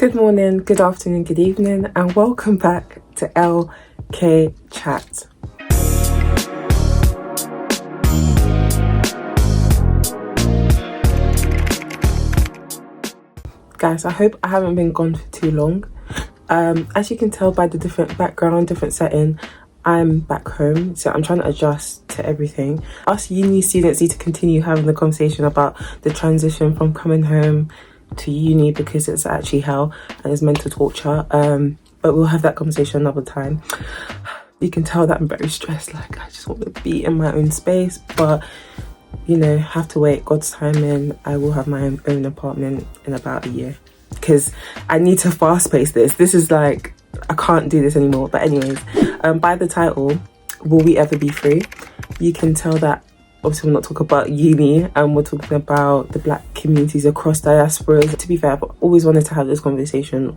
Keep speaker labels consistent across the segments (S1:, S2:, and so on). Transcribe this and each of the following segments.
S1: Good morning, good afternoon, good evening, and welcome back to LK Chat. Guys, I hope I haven't been gone for too long. As you can tell by the different background, different setting, I'm back home, so I'm trying to adjust to everything. Us uni students need to continue having the conversation about the transition from coming home to uni, because it's actually hell and it's mental torture. But we'll have that conversation another time. You can tell that I'm very stressed, like I just want to be in my own space, but you know, have to wait God's timing. I will have my own apartment in about a year, because I need to fast pace this. This is like, I can't do this anymore. But anyways, by the title, Will We Ever Be Free? You can tell that obviously we're not talking about uni, and we're talking about the black communities across diasporas. To be fair, I've always wanted to have this conversation.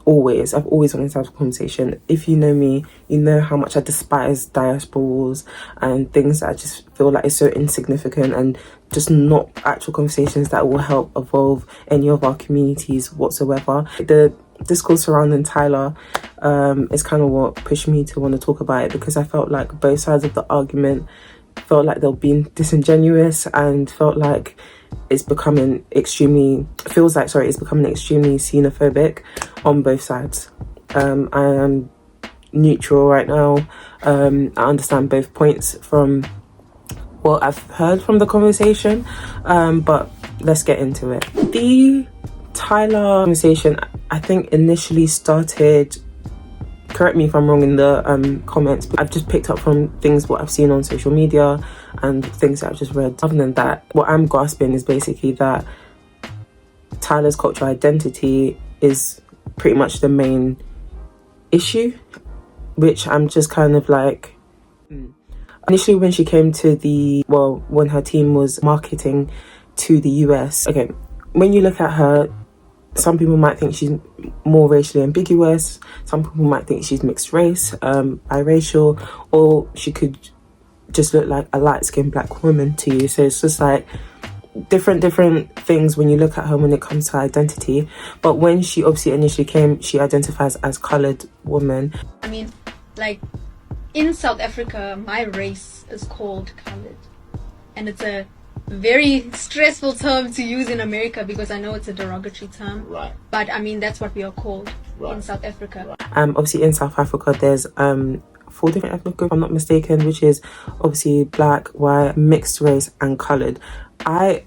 S1: I've always wanted to have a conversation. If you know me, you know how much I despise diasporas and things that I just feel like is so insignificant and just not actual conversations that will help evolve any of our communities whatsoever. The discourse surrounding Tyler is kind of what pushed me to want to talk about it, because I felt like both sides of the argument felt like they were being disingenuous, and felt like it's becoming extremely xenophobic on both sides. I am neutral right now. I understand both points from what I've heard from the conversation, but let's get into it. The Tyler conversation, I think, initially started, correct me if I'm wrong in the comments, but I've just picked up from what I've seen on social media and things that I've just read. Other than that, what I'm grasping is basically that Tyler's cultural identity is pretty much the main issue, which I'm just kind of like... Initially, when she came to when her team was marketing to the US, okay, when you look at her, some people might think she's more racially ambiguous, some people might think she's mixed race, biracial, or she could just look like a light-skinned black woman to you. So it's just like different things when you look at her when it comes to identity. But when she obviously initially came, she identifies as coloured woman.
S2: I mean, like in South Africa, my race is called coloured, and it's a very stressful term to use in America, because I know it's a derogatory term,
S3: right? But
S2: I mean, that's what we are called in South Africa.
S3: Right.
S1: Obviously in South Africa there's 4 different ethnic groups, if I'm not mistaken, which is obviously black, white, mixed race and coloured. I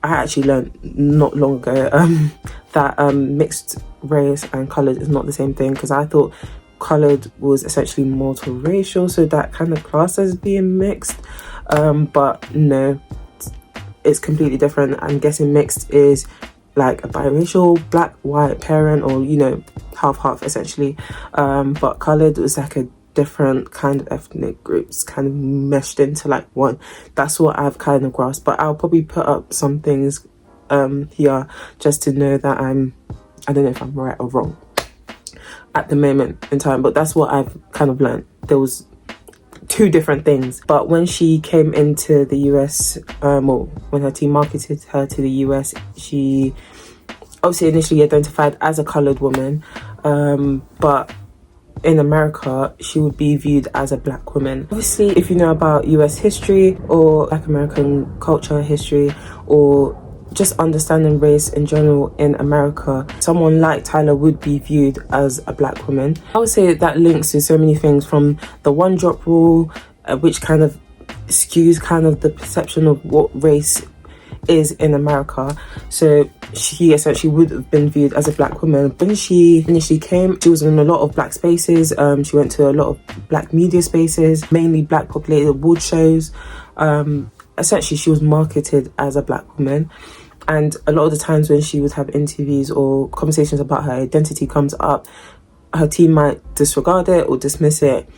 S1: actually learned not long ago that mixed race and coloured is not the same thing, because I thought coloured was essentially multiracial, so that kind of class as being mixed, but no, it's completely different. I'm guessing mixed is like a biracial black white parent, or you know, half essentially, but coloured was like a different kind of ethnic groups kind of meshed into like one. That's what I've kind of grasped, but I'll probably put up some things here just to know that I don't know if I'm right or wrong at the moment in time, but that's what I've kind of learned. There was 2 different things. But when she came into the US, or when her team marketed her to the US, she obviously initially identified as a coloured woman, but in America she would be viewed as a black woman. Obviously, if you know about US history or Black American culture history, or just understanding race in general in America, someone like Tyler would be viewed as a black woman. I would say that links to so many things, from the one drop rule, which kind of skews kind of the perception of what race is in America. So she essentially would have been viewed as a black woman. When she initially came, she was in a lot of black spaces. She went to a lot of black media spaces, mainly black populated award shows. Essentially, she was marketed as a black woman. And a lot of the times when she would have interviews or conversations about her identity comes up, her team might disregard it or dismiss it,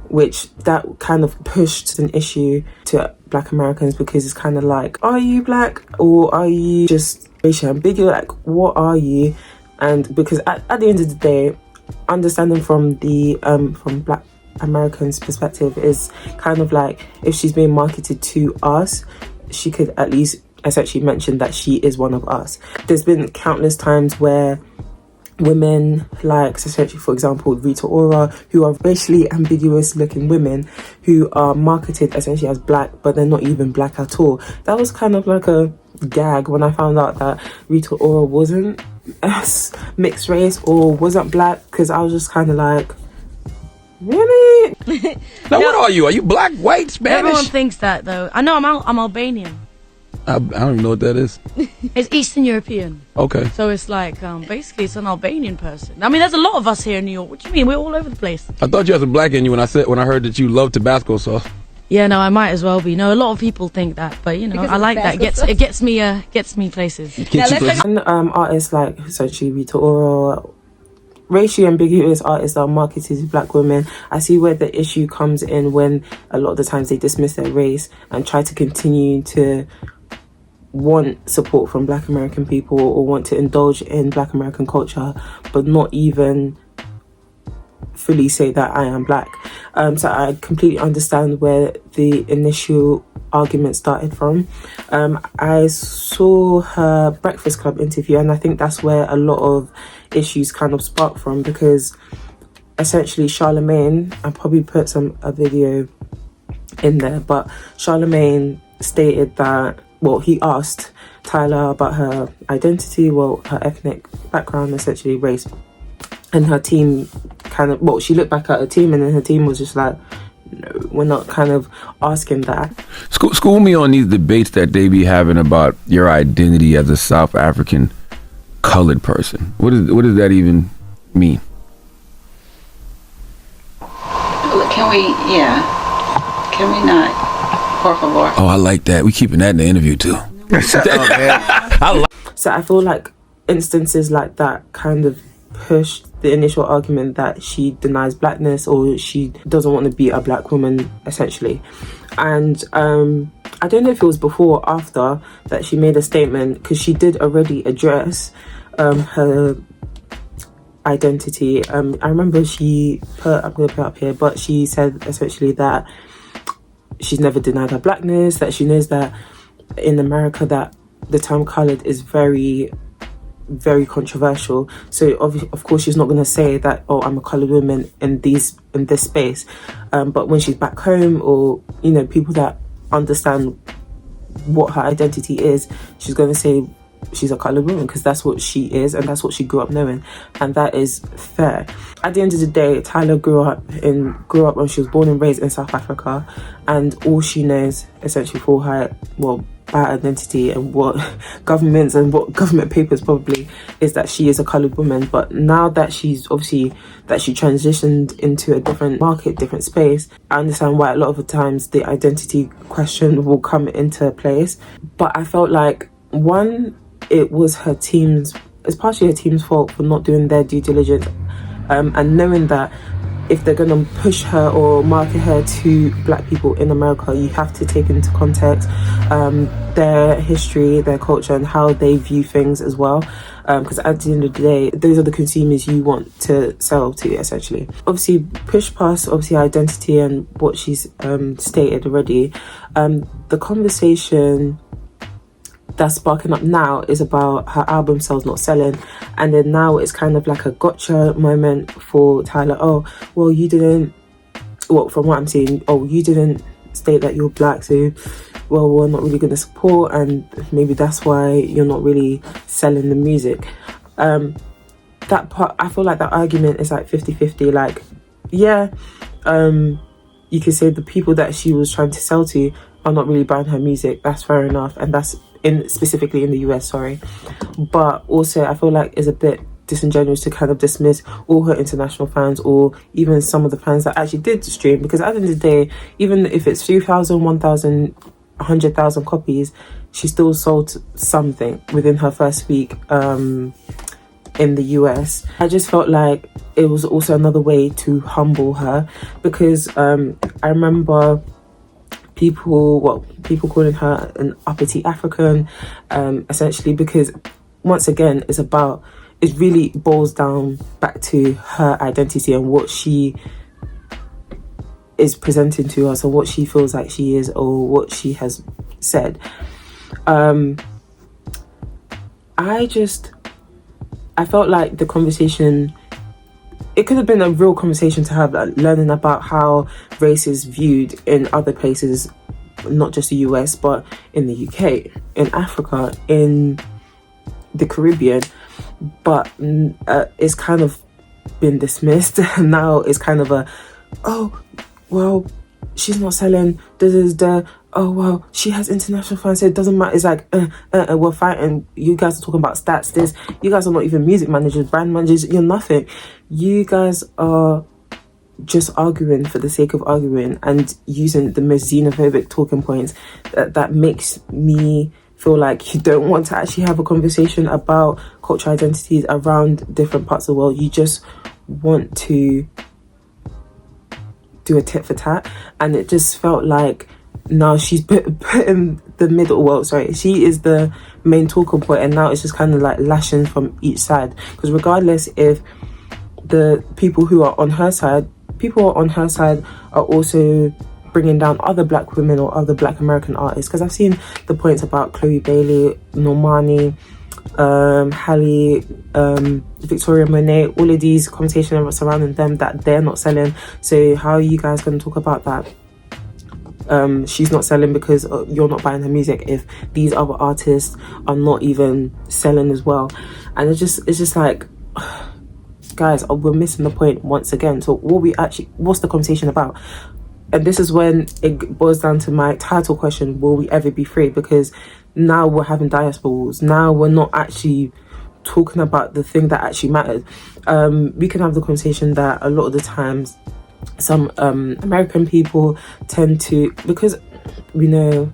S1: which that kind of pushed an issue to Black Americans, because it's kind of like, are you black or are you just racially ambiguous? Like, what are you? And because at the end of the day, understanding from the from Black Americans' perspective is kind of like, if she's being marketed to us, she could at least essentially mentioned that she is one of us. There's been countless times where women, like essentially, for example, Rita Ora, who are racially ambiguous looking women who are marketed essentially as black, but they're not even black at all. That was kind of like a gag when I found out that Rita Ora wasn't mixed race or wasn't black, because I was just kind of like, really?
S3: Now, what are you? Are you black, white, Spanish?
S4: Everyone thinks that, though. I know I'm Albanian.
S3: I don't even know what that is.
S4: It's Eastern European.
S3: Okay.
S4: So it's like, basically, it's an Albanian person. I mean, there's a lot of us here in New York. What do you mean? We're all over the place.
S3: I thought you had some black in you when I heard that you love Tabasco sauce.
S4: Yeah, no, I might as well be. No, a lot of people think that, but you know,
S2: Because
S4: I like that.
S2: it
S4: Gets me places.
S1: And artists like essentially Rita Ora, racially ambiguous artists are marketed to black women. I see where the issue comes in when a lot of the times they dismiss their race and try to continue to want support from black American people or want to indulge in black American culture, but not even fully say that I am black. So I completely understand where the initial argument started from. I saw her Breakfast Club interview, and I think that's where a lot of issues kind of spark from, because essentially Charlemagne, I probably put a video in there, but Charlemagne stated that, well, he asked Tyler about her identity, well, her ethnic background, essentially race, and her team she looked back at her team, and then her team was just like, no, we're not kind of asking that.
S3: School me on these debates that they be having about your identity as a South African colored person. What does that even mean?
S5: Can we not, por favor?
S3: Oh, I like that. We keeping that in the interview too.
S1: So I feel like instances like that kind of push the initial argument that she denies blackness or she doesn't want to be a black woman, essentially. And I don't know if it was before or after that she made a statement, because she did already address her identity. I remember I'm going to put it up here, but she said essentially that she's never denied her blackness, that she knows that in America that the term colored is very, very controversial. So of course she's not going to say that, oh, I'm a colored woman in this space. But when she's back home, or you know, people that understand what her identity is, she's going to say she's a colored woman, because that's what she is and that's what she grew up knowing, and that is fair. At the end of the day, Tyler grew up when she was born and raised in South Africa, and all she knows essentially for her, well, her identity and what governments and what government papers probably is that she is a colored woman. But now that she's obviously that she transitioned into a different market, different space, I understand why a lot of the times the identity question will come into place. But I felt like, one, it was it's partially her team's fault for not doing their due diligence, and knowing that if they're going to push her or market her to black people in America, you have to take into context their history, their culture, and how they view things as well. Because at the end of the day, those are the consumers you want to sell to, essentially. Obviously, push past identity and what she's stated already. The conversation that's sparking up now is about her album sales not selling, and then now it's kind of like a gotcha moment for Tyler. Oh, well, you didn't, well, from what I'm seeing, you didn't state that you're black, so well, we're not really going to support, and maybe that's why you're not really selling the music. That part, I feel like that argument is like 50-50. Like, yeah, you could say the people that she was trying to sell to are not really buying her music. That's fair enough, and that's specifically in the US, sorry. But also I feel like it's a bit disingenuous to kind of dismiss all her international fans, or even some of the fans that actually did stream, because at the end of the day, even if it's 3,000, 1,000, 100,000 copies, she still sold something within her first week in the US. I just felt like it was also another way to humble her, because I remember people calling her an uppity African, essentially, because once again it really boils down back to her identity and what she is presenting to us, or what she feels like she is, or what she has said. I felt like the conversation, it could have been a real conversation to have, like learning about how race is viewed in other places, not just the US, but in the UK, in Africa, in the Caribbean. But it's kind of been dismissed. Now it's kind of a, oh, well, she's not selling, oh, well, she has international fans, so it doesn't matter. It's like, we're fighting. You guys are talking about stats, this. You guys are not even music managers, brand managers, you're nothing. You guys are just arguing for the sake of arguing and using the most xenophobic talking points that makes me feel like you don't want to actually have a conversation about cultural identities around different parts of the world. You just want to do a tit for tat, and it just felt like now she's put in the middle. Well, sorry, she is the main talking point, and now it's just kind of like lashing from each side. Because regardless if the people who are on her side are also bringing down other black women or other black American artists, because I've seen the points about Chloe Bailey, Normani, Halle, Victoria Monet, all of these conversations surrounding them that they're not selling. So how are you guys going to talk about that? She's not selling because you're not buying her music if these other artists are not even selling as well. And it's just like, guys, we're missing the point once again. So what's the conversation about? And this is when it boils down to my title question: will we ever be free? Because now we're having diaspora wars. Now we're not actually talking about the thing that actually matters. We can have the conversation that a lot of the times some American people tend to, because we know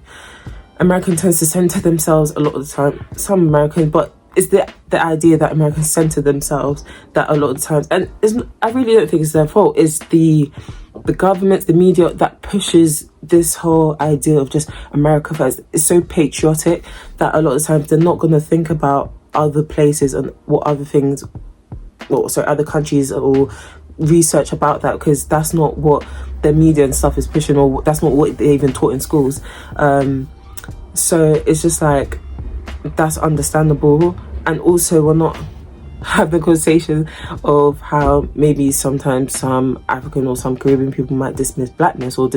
S1: American tends to center themselves a lot of the time, some Americans, but it's the idea that Americans center themselves that a lot of the times, and I really don't think it's their fault. It's the government, the media that pushes this whole idea of just America first. It's so patriotic that a lot of the times they're not going to think about other places and what other things, other countries, or research about that, because that's not what the media and stuff is pushing, or that's not what they even taught in schools. So it's just like, that's understandable. And also, we're not having the conversation of how maybe sometimes some African or some Caribbean people might dismiss blackness or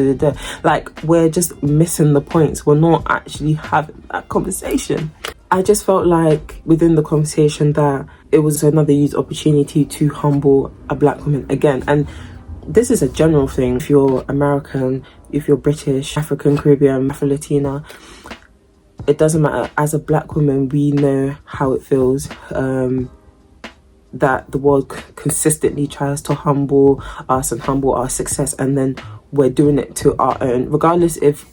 S1: like, we're just missing the points. We're not actually having that conversation. I just felt like within the conversation that it was another used opportunity to humble a black woman again. And this is a general thing. If you're American, if you're British, African, Caribbean, Afro-Latina, it doesn't matter. As a black woman, we know how it feels that the world consistently tries to humble us and humble our success, and then we're doing it to our own, regardless if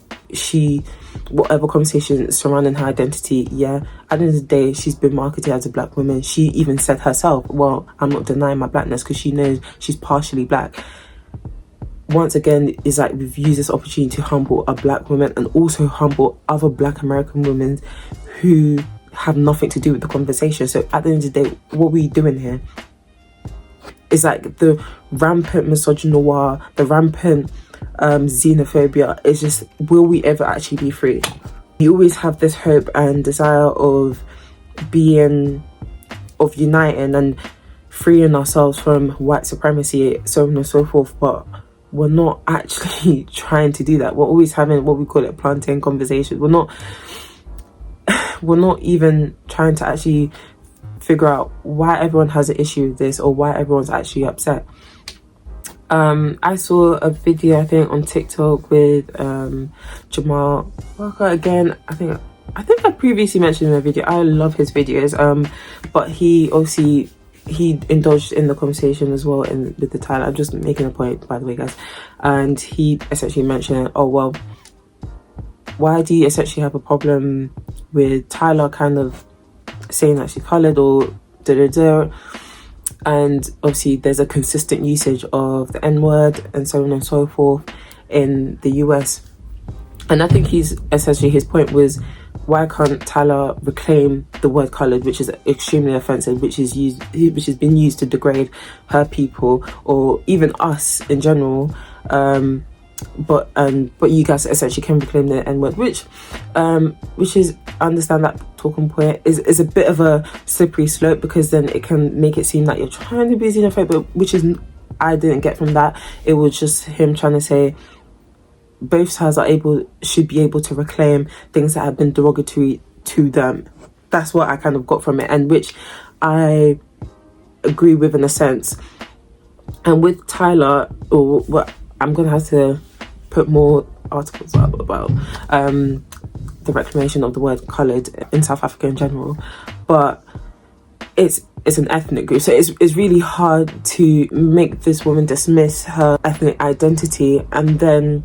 S1: whatever conversation surrounding her identity, at the end of the day, she's been marketed as a black woman. She even said herself, well, I'm not denying my blackness, because she knows she's partially black. Once again, it's like we've used this opportunity to humble a black woman and also humble other black American women who have nothing to do with the conversation. So at the end of the day, what are we doing here? It's like the rampant misogynoir, the rampant xenophobia. It's just, will we ever actually be free? You always have this hope and desire of uniting and freeing ourselves from white supremacy, so on and so forth, but we're not actually trying to do that. We're always having what we call it plantain conversations. We're not even trying to actually figure out why everyone has an issue with this or why everyone's actually upset. I saw a video, I think, on TikTok with Jamal Walker again. I think I previously mentioned in a video. I love his videos, but he indulged in the conversation as well with the Tyler. I'm just making a point, by the way, guys. And he essentially mentioned, oh, well, why do you essentially have a problem with Tyler kind of saying that she's coloured or and obviously there's a consistent usage of the N-word and so on and so forth in the US. And I think his point was, why can't Tyler reclaim the word coloured, which is extremely offensive, which has been used to degrade her people or even us in general, but you guys essentially can reclaim the N-word, which is, I understand that talking point is a bit of a slippery slope, because then it can make it seem like you're trying to be xenophobic, which is, I didn't get from that. It was just him trying to say both sides should be able to reclaim things that have been derogatory to them. That's what I kind of got from it, and which I agree with in a sense. And with Tyler, or what, I'm gonna have to put more articles up about the reclamation of the word coloured in South Africa in general, but it's an ethnic group, so it's really hard to make this woman dismiss her ethnic identity and then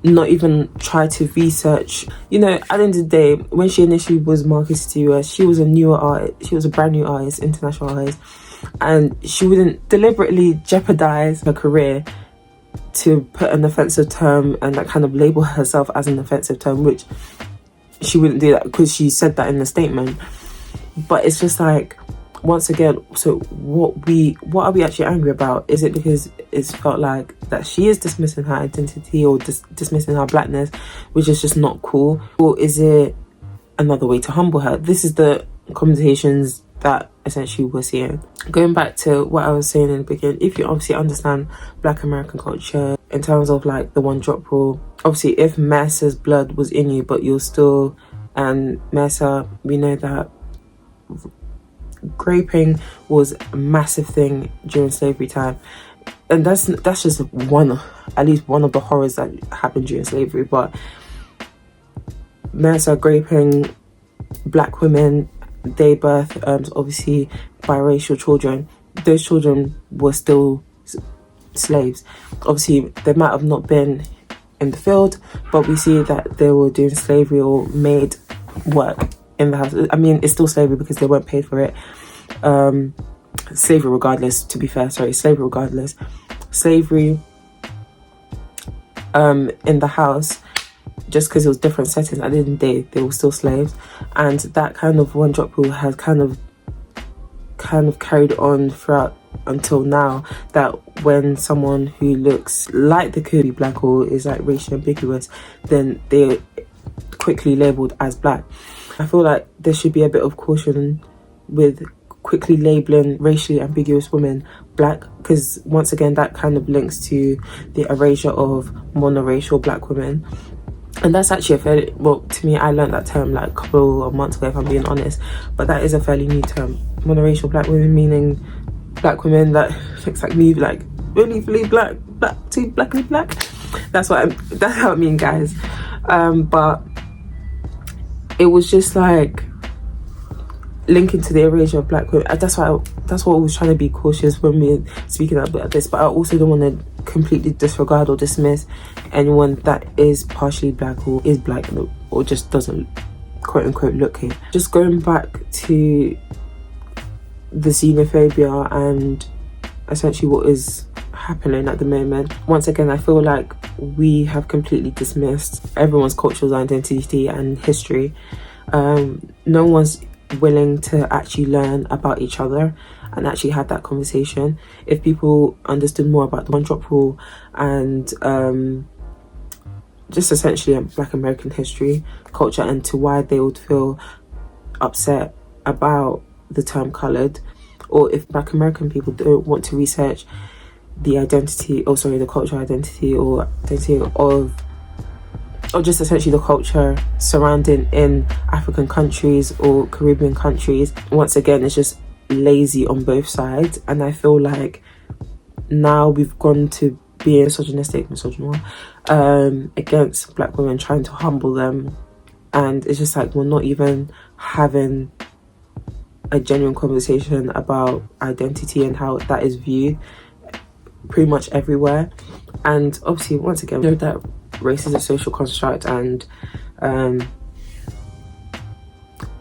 S1: not even try to research. You know, at the end of the day, when she initially was marketed to us, she was a newer artist, she was a brand new artist, international artist, and she wouldn't deliberately jeopardize her career to put an offensive term and like kind of label herself as an offensive term, which she wouldn't do that because she said that in the statement. But it's just like, once again, so what are we actually angry about? Is it because it's felt like that she is dismissing her identity or dismissing her blackness, which is just not cool? Or is it another way to humble her? This is the conversations that essentially we're seeing. Going back to what I was saying in the beginning, if you obviously understand Black American culture in terms of like the one drop rule, obviously if Mercer's blood was in you but you're still, and Mercer, we know that raping was a massive thing during slavery time, and that's just at least one of the horrors that happened during slavery. But Mercer raping black women, they birth obviously biracial children. Those children were still slaves. Obviously they might have not been in the field, but we see that they were doing slavery or made work in the house. I mean, it's still slavery because they weren't paid for it. Slavery regardless, to be fair, slavery regardless. Slavery in the house, just because it was different settings, at the end of the day, they were still slaves. And that kind of one drop rule has kind of carried on throughout until now, that when someone who looks like they could be black or is like racially ambiguous, then they're quickly labelled as black. I feel like there should be a bit of caution with quickly labelling racially ambiguous women black, because once again that kind of links to the erasure of monoracial black women. And that's actually a fairly, well, to me, I learned that term like a couple of months ago, if I'm being honest, but that is a fairly new term. Monoracial black women meaning black women that looks like me, like really black, too blackly black. That's how I mean, guys. But it was just like linking to the erasure of black women. That's what I was trying to be cautious when we're speaking about this, but I also don't want to completely disregard or dismiss anyone that is partially black or is black or just doesn't quote unquote look here. Just going back to the xenophobia and essentially what is happening at the moment, once again I feel like we have completely dismissed everyone's cultural identity and history. No one's willing to actually learn about each other and actually have that conversation. If people understood more about the one drop rule and just essentially Black American history, culture, and to why they would feel upset about the term coloured, or if Black American people don't want to research the cultural identity or identity of, or just essentially the culture surrounding in African countries or Caribbean countries, once again it's just lazy on both sides. And I feel like now we've gone to being misogynistic against black women, trying to humble them, and it's just like we're not even having a genuine conversation about identity and how that is viewed pretty much everywhere. And obviously once again we know that race is a social construct, and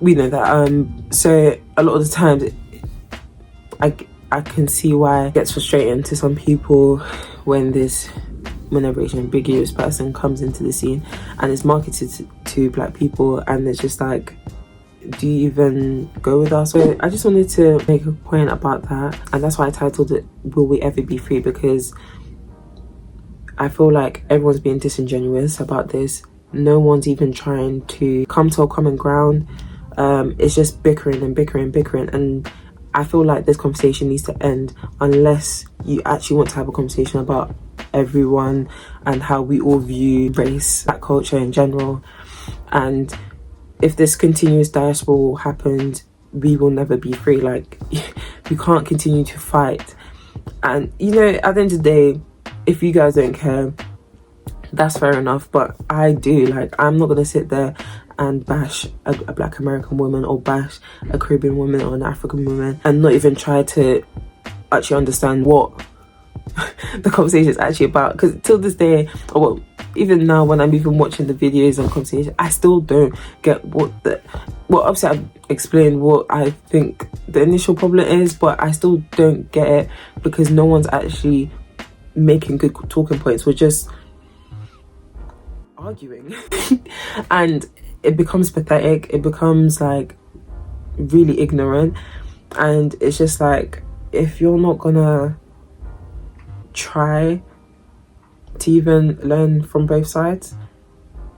S1: we know that so a lot of the times I can see why it gets frustrating to some people whenever an ambiguous person comes into the scene and is marketed to black people, and it's just like, do you even go with us? So I just wanted to make a point about that, and that's why I titled it Will We Ever Be Free? Because I feel like everyone's being disingenuous about this. No one's even trying to come to a common ground. It's just bickering and bickering, and I feel like this conversation needs to end unless you actually want to have a conversation about everyone and how we all view race, black culture in general. And if this continuous diaspora happens, we will never be free. Like, we can't continue to fight. And you know, at the end of the day, if you guys don't care, that's fair enough, but I do. Like, I'm not gonna sit there and bash a black American woman or bash a Caribbean woman or an African woman and not even try to actually understand what the conversation is actually about. Because till this day, or well, even now when I'm even watching the videos and conversation, I still don't get well, obviously I've explained what I think the initial problem is, but I still don't get it because no one's actually making good talking points. We're just arguing and it becomes pathetic. It becomes like really ignorant, and it's just like, if you're not gonna try to even learn from both sides,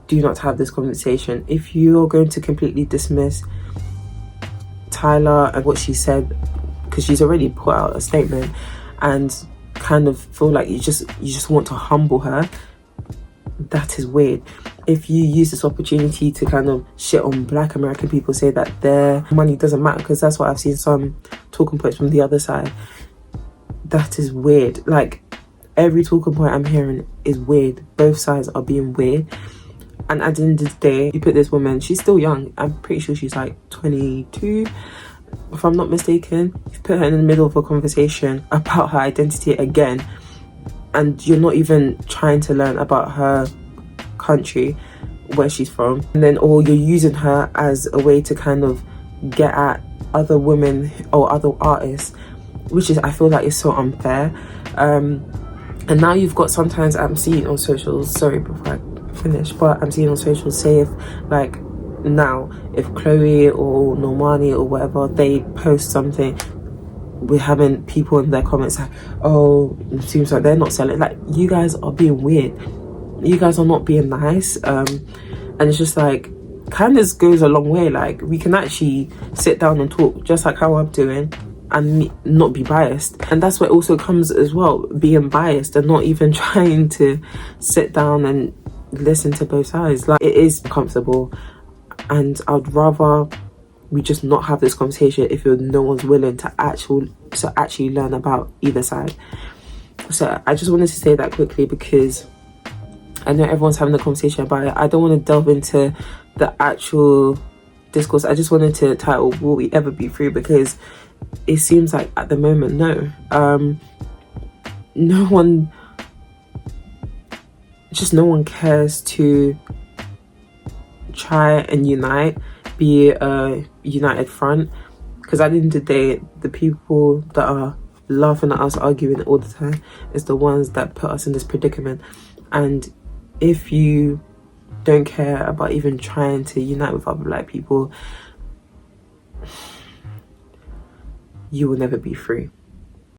S1: do not have this conversation. If you're going to completely dismiss Tyla and what she said, because she's already put out a statement, and kind of feel like you just want to humble her, that is weird. If you use this opportunity to kind of shit on black American people, say that their money doesn't matter, because that's what I've seen some talking points from the other side, that is weird. Like, every talking point I'm hearing is weird. Both sides are being weird. And at the end of the day, you put this woman, she's still young, I'm pretty sure she's like 22 if I'm not mistaken. You put her in the middle of a conversation about her identity again, and you're not even trying to learn about her country, where she's from, and then or you're using her as a way to kind of get at other women or other artists, which is, I feel like, is so unfair. And now you've got, sometimes I'm seeing on socials, sorry before I finish, but I'm seeing on socials, say if like now if Chloe or Normani or whatever, they post something, we're having people in their comments like, oh, it seems like they're not selling. Like, you guys are being weird, you guys are not being nice. And it's just like, kindness goes a long way. Like, we can actually sit down and talk just like how I'm doing and not be biased. And that's where it also comes as well, being biased and not even trying to sit down and listen to both sides. Like, it is comfortable, and I'd rather we just not have this conversation if no one's willing to actually learn about either side. So I just wanted to say that quickly, because I know everyone's having a conversation about it. I don't want to delve into the actual discourse. I just wanted to title, will we ever be free? Because it seems like at the moment, no. No one cares to try and unite, be a united front. Because at the end of the day, the people that are laughing at us arguing all the time is the ones that put us in this predicament. And if you don't care about even trying to unite with other black people, you will never be free.